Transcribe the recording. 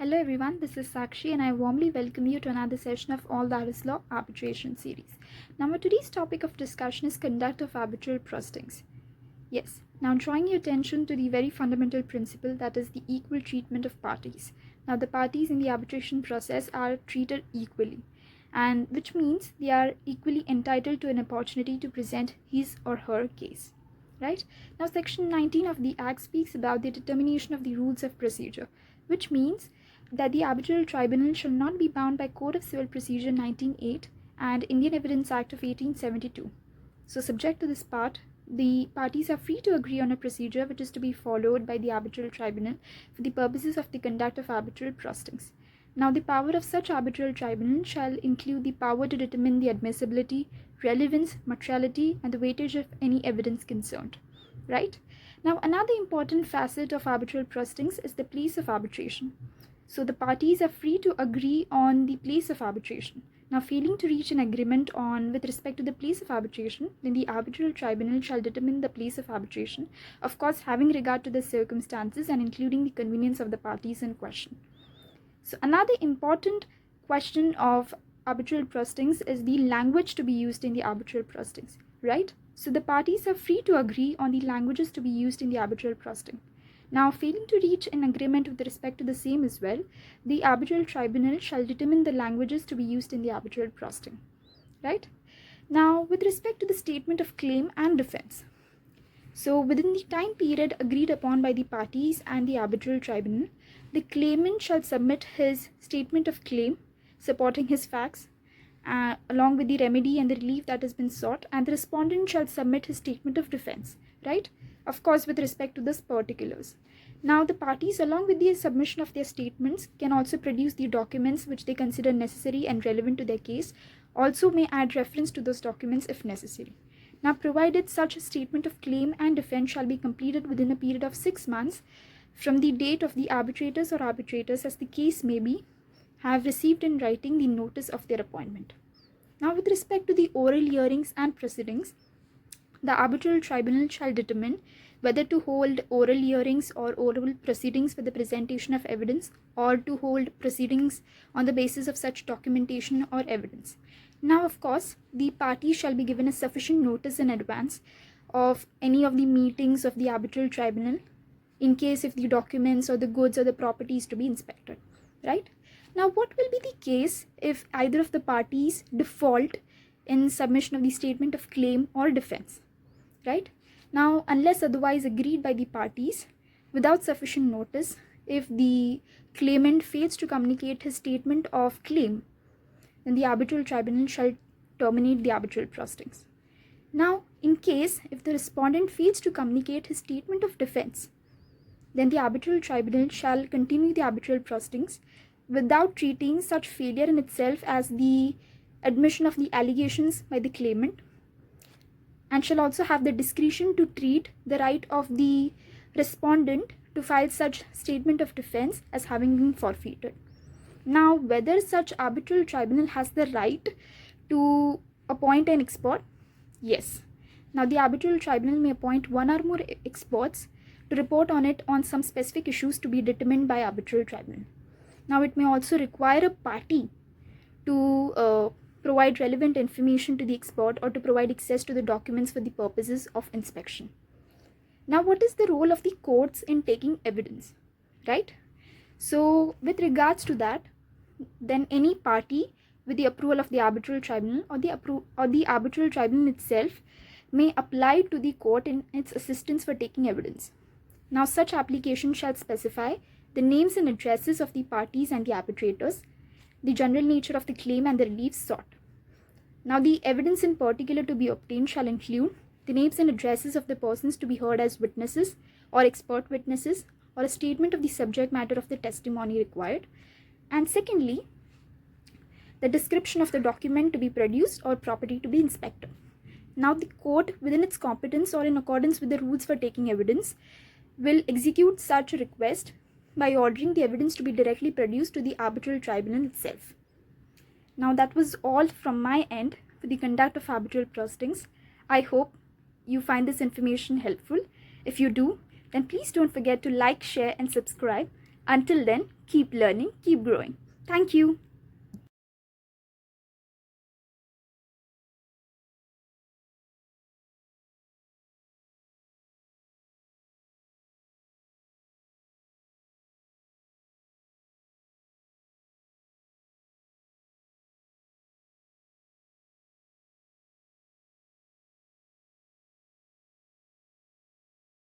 Hello everyone, this is Sakshi and I warmly welcome you to another session of All That Is Law Arbitration series. Now today's topic of discussion is conduct of arbitral proceedings. Yes, now drawing your attention to the very fundamental principle, that is the equal treatment of parties. Now the parties in the arbitration process are treated equally, and which means they are equally entitled to an opportunity to present his or her case. Right? Now section 19 of the Act speaks about the determination of the rules of procedure, which means that the arbitral tribunal shall not be bound by Code of Civil Procedure 1908 and Indian Evidence Act of 1872. So subject to this part, the parties are free to agree on a procedure which is to be followed by the arbitral tribunal for the purposes of the conduct of arbitral proceedings. Now the power of such arbitral tribunal shall include the power to determine the admissibility, relevance, materiality, and the weightage of any evidence concerned. Right? Now another important facet of arbitral proceedings is the place of arbitration. So the parties are free to agree on the place of arbitration. Now failing to reach an agreement with respect to the place of arbitration, then the arbitral tribunal shall determine the place of arbitration, of course having regard to the circumstances and including the convenience of the parties in question. So another important question of arbitral proceedings is the language to be used in the arbitral proceedings, right? So the parties are free to agree on the languages to be used in the arbitral proceeding. Now, failing to reach an agreement with respect to the same as well, the arbitral tribunal shall determine the languages to be used in the arbitral proceeding, right? Now, with respect to the statement of claim and defense, so within the time period agreed upon by the parties and the arbitral tribunal, the claimant shall submit his statement of claim supporting his facts along with the remedy and the relief that has been sought, and the respondent shall submit his statement of defense, right? Of course, with respect to this particulars. Now, the parties, along with the submission of their statements, can also produce the documents which they consider necessary and relevant to their case, also may add reference to those documents if necessary. Now, provided such a statement of claim and defense shall be completed within a period of 6 months from the date of the arbitrators or arbitrators, as the case may be, have received in writing the notice of their appointment. Now, with respect to the oral hearings and proceedings, the arbitral tribunal shall determine whether to hold oral hearings or oral proceedings for the presentation of evidence, or to hold proceedings on the basis of such documentation or evidence. Now, of course, the parties shall be given a sufficient notice in advance of any of the meetings of the arbitral tribunal in case if the documents or the goods or the property is to be inspected, right? Now, what will be the case if either of the parties default in submission of the statement of claim or defense, right? Now, unless otherwise agreed by the parties, without sufficient notice, if the claimant fails to communicate his statement of claim, then the arbitral tribunal shall terminate the arbitral proceedings. Now, in case if the respondent fails to communicate his statement of defense, then the arbitral tribunal shall continue the arbitral proceedings without treating such failure in itself as the admission of the allegations by the claimant, and shall also have the discretion to treat the right of the respondent to file such statement of defense as having been forfeited. Now, whether such arbitral tribunal has the right to appoint an expert? Yes. Now, the arbitral tribunal may appoint one or more experts to report on it on some specific issues to be determined by arbitral tribunal. Now, it may also require a party to provide relevant information to the expert or to provide access to the documents for the purposes of inspection. Now, what is the role of the courts in taking evidence, right? So, with regards to that, then any party with the approval of the arbitral tribunal or the arbitral tribunal itself may apply to the court in its assistance for taking evidence. Now, such application shall specify the names and addresses of the parties and the arbitrators, the general nature of the claim and the relief sought. Now, the evidence in particular to be obtained shall include the names and addresses of the persons to be heard as witnesses or expert witnesses, or a statement of the subject matter of the testimony required. And secondly, the description of the document to be produced or property to be inspected. Now, the court, within its competence or in accordance with the rules for taking evidence, will execute such a request by ordering the evidence to be directly produced to the arbitral tribunal itself. Now, that was all from my end for the conduct of arbitral proceedings. I hope you find this information helpful. If you do, then please don't forget to like, share and subscribe. Until then, keep learning, keep growing. Thank you.